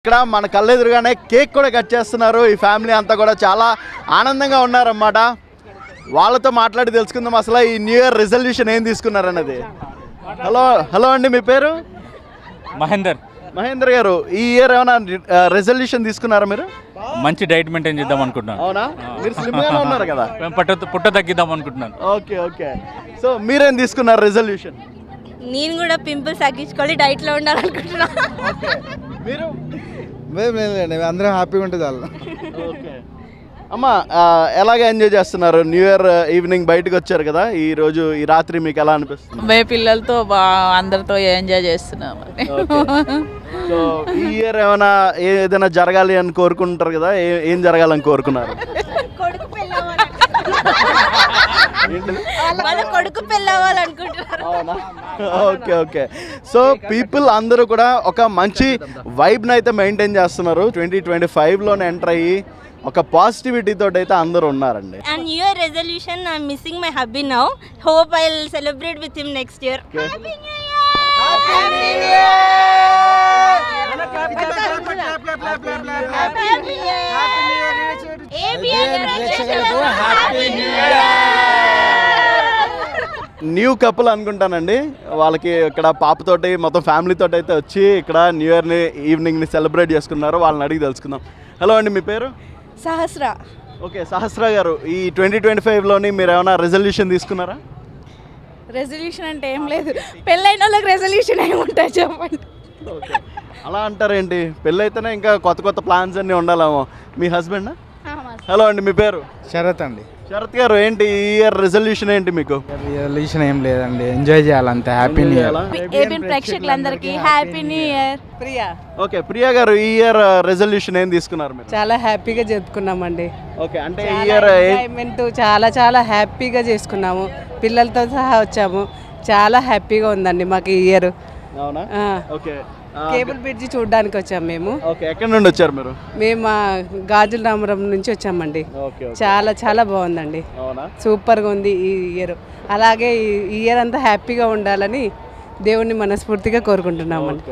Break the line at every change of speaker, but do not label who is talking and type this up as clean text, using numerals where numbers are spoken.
ఇక్కడ మన కళ్ళెదురుగానే కేక్ కూడా కట్ చేస్తున్నారు. ఈ ఫ్యామిలీ అంతా కూడా చాలా ఆనందంగా ఉన్నారన్నమాట. వాళ్ళతో మాట్లాడి తెలుసుకుందాం అసలు ఈ న్యూ ఇయర్ రెజల్యూషన్ ఏం తీసుకున్నారన్నది. హలో అండి, మీ పేరు? మహేందర్ గారు, ఈ ఇయర్ ఏమైనా రెజల్యూషన్ తీసుకున్నారా మీరు?
మంచి డైట్ మెయింటైన్ చేద్దాం అనుకుంటున్నాను.
అవునా, మీరు స్లిమ్ గానే ఉన్నారు కదా.
పుట్ట తగ్గిద్దాం అనుకుంటున్నాను.
ఓకే. సో మీరేం తీసుకున్నారు రెజల్యూషన్?
నేను కూడా పింపుల్స్ తగ్గించుకోవాలి, డైట్లో ఉండాలనుకుంటున్నా.
మీరు?
అందరం హ్యాపీగా ఉంటుంది వాళ్ళు.
ఓకే అమ్మ, ఎలాగ ఎంజాయ్ చేస్తున్నారు న్యూ ఇయర్ ఈవినింగ్? బయటకు వచ్చారు కదా ఈ రోజు, ఈ రాత్రి మీకు ఎలా అనిపిస్తుంది?
మేము పిల్లలతో అందరితో ఎంజాయ్ చేస్తున్నాము.
సో ఈ ఇయర్ ఏమైనా ఏదైనా జరగాలి అని కోరుకుంటారు కదా, ఏం జరగాలని కోరుకున్నారు?
కొడుకు పెళ్ళవ్వాలనుకుంటున్నారు.
ఓకే. సో పీపుల్ అందరూ కూడా ఒక మంచి వైబ్ని అయితే మెయింటైన్ చేస్తున్నారు. 2025లోనే ఎంటర్ అయ్యి ఒక పాజిటివిటీ తోటి అయితే అందరూ ఉన్నారండి.
And new year resolution I am missing my hubby now. Hope I will celebrate with him next year. Happy new
new couple అనుకుంటానండి. వాళ్ళకి ఇక్కడ పాపతోటి మొత్తం ఫ్యామిలీ తోటి అయితే వచ్చి ఇక్కడ న్యూ ఇయర్ని ఈవినింగ్ని సెలబ్రేట్ చేసుకున్నారు. వాళ్ళని అడిగి తెలుసుకుందాం. హలో అండి, మీ పేరు?
సహస్ర.
ఓకే, సహస్ర గారు, ఈ 2025లోని మీరు ఏమైనా రెజల్యూషన్ తీసుకున్నారా?
రెజల్యూషన్ అంటే ఏం లేదు, పెళ్ళైన వాళ్ళకి రెజల్యూషన్ ఏమి ఉంటాయి చెప్పండి.
ఓకే, అలా అంటారేంటి? పెళ్ళైతేనే ఇంకా కొత్త ప్లాన్స్ అన్నీ ఉండాలేమో. మీ హస్బెండ్? హలో అండి, మీ పేరు?
శరత్ అండి.
శరత్ గారు, ఏంటి ఈ ఇయర్ రెజల్యూషన్ ఏంటి మీకు?
రెజల్యూషన్ ఏం లేదండి, ఎంజాయ్ చేయాలంటే. Happy new year.
ఏబిఎన్ ప్రేక్షకులందరికీ happy new year.
Priya.
Okay, Priya గారు, ఈ ఇయర్ రెజల్యూషన్ ఏం తీసుకున్నారు మీరు?
చాలా హ్యాపీగా జరుపుకున్నామండి.
ఓకే, అంటే ఈ ఇయర్
ఎంజాయ్మెంట్ చాలా హ్యాపీగా చేసుకున్నాము. పిల్లలతో సహా వచ్చాము. చాలా హ్యాపీగా ఉందండి మాకు ఈ ఇయర్.
అవునా? ఓకే.
కేబుల్ బ్రిడ్జి చూడడానికి వచ్చాము మేము.
ఓకే, ఎక్కడి నుండి వచ్చారు మీరు?
మేము గాజుల రామరం నుంచి వచ్చామండి.
ఓకే.
చాలా బాగుందండి.
అవునా?
సూపర్గా ఉంది ఈ ఇయర్. అలాగే ఈ ఇయర్ అంతా హ్యాపీగా ఉండాలని దేవుణ్ణి మనస్ఫూర్తిగా కోరుకుంటున్నామండి.